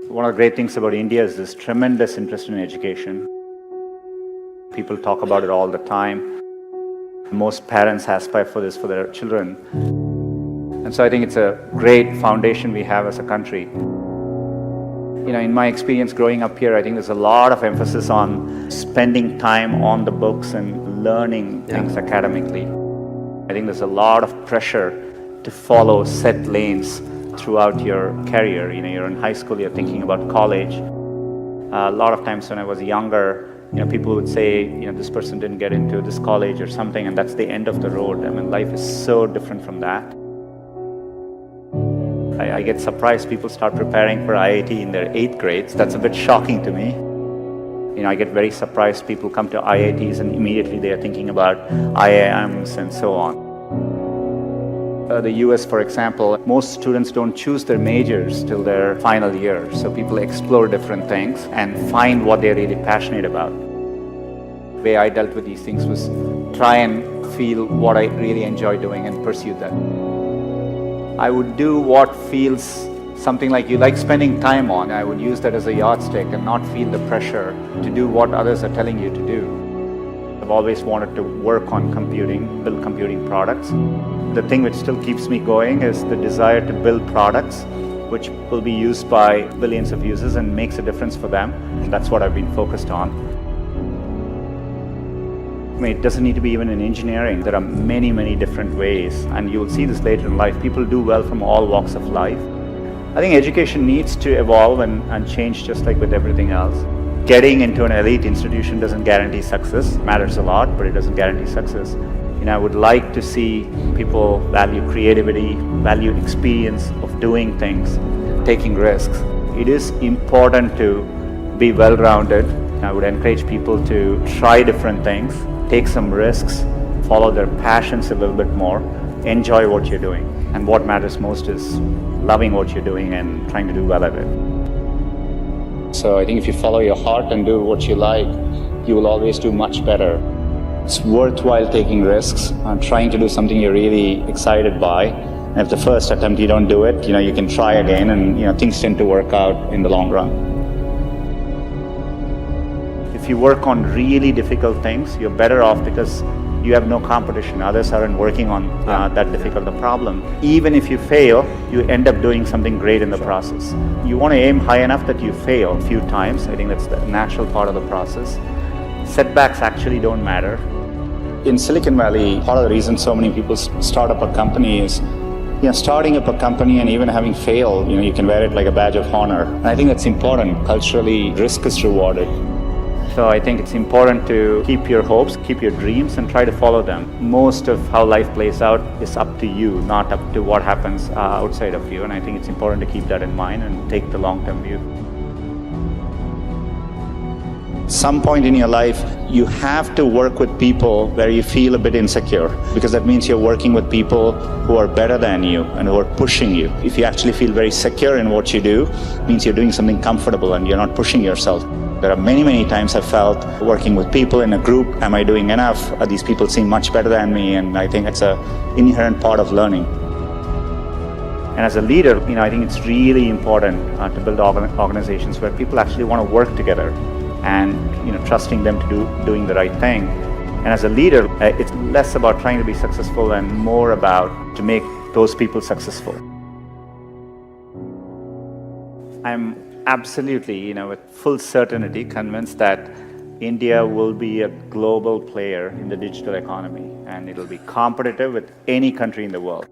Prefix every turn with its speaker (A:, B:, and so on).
A: One of the great things about India is this tremendous interest in education. People talk about it all the time. Most parents aspire for this for their children. And so I think it's a great foundation we have as a country. In my experience growing up here, I think there's a lot of emphasis on spending time on the books and learning things academically. I think there's a lot of pressure to follow set lanes throughout your career. You're in high school, you're thinking about college. A lot of times when I was younger, people would say, this person didn't get into this college or something, and that's the end of the road. I mean, life is so different from that. I get surprised people start preparing for IIT in their 8th grades. That's a bit shocking to me. I get very surprised people come to IITs and immediately they are thinking about IIMs and so on. The US, for example, most students don't choose their majors till their final year. So people explore different things and find what they're really passionate about. The way I dealt with these things was try and feel what I really enjoy doing and pursue that. I would do what feels something like you like spending time on. I would use that as a yardstick and not feel the pressure to do what others are telling you to do. I've always wanted to work on computing, build computing products. The thing which still keeps me going is the desire to build products which will be used by billions of users and makes a difference for them. That's what I've been focused on. It doesn't need to be even in engineering. There are many, many different ways, and you will see this later in life. People do well from all walks of life. I think education needs to evolve and change just like with everything else. Getting into an elite institution doesn't guarantee success. It matters a lot, but it doesn't guarantee success. I would like to see people value creativity, value experience of doing things, taking risks. It is important to be well-rounded. I would encourage people to try different things, take some risks, follow their passions a little bit more, enjoy what you're doing. And what matters most is loving what you're doing and trying to do well at it. So I think if you follow your heart and do what you like, you will always do much better. It's worthwhile taking risks and trying to do something you're really excited by. And if the first attempt you don't do it, you can try again, and things tend to work out in the long run. If you work on really difficult things, you're better off because you have no competition. Others aren't working on that difficult a problem. Even if you fail, you end up doing something great in the process. You want to aim high enough that you fail a few times. I think that's the natural part of the process. Setbacks actually don't matter. In Silicon Valley, part of the reason so many people start up a company is starting up a company and even having failed, you can wear it like a badge of honor. And I think that's important. Culturally, risk is rewarded. So I think it's important to keep your hopes, keep your dreams, and try to follow them. Most of how life plays out is up to you, not up to what happens outside of you. And I think it's important to keep that in mind and take the long-term view. Some point in your life, you have to work with people where you feel a bit insecure, because that means you're working with people who are better than you and who are pushing you. If you actually feel very secure in what you do, it means you're doing something comfortable and you're not pushing yourself. There are many, many times I've felt working with people in a group, am I doing enough? These people seem much better than me, and I think it's an inherent part of learning. And as a leader, I think it's really important to build organizations where people actually want to work together and trusting them to doing the right thing. And as a leader, it's less about trying to be successful and more about to make those people successful. I'm absolutely, with full certainty convinced that India will be a global player in the digital economy, and it'll be competitive with any country in the world.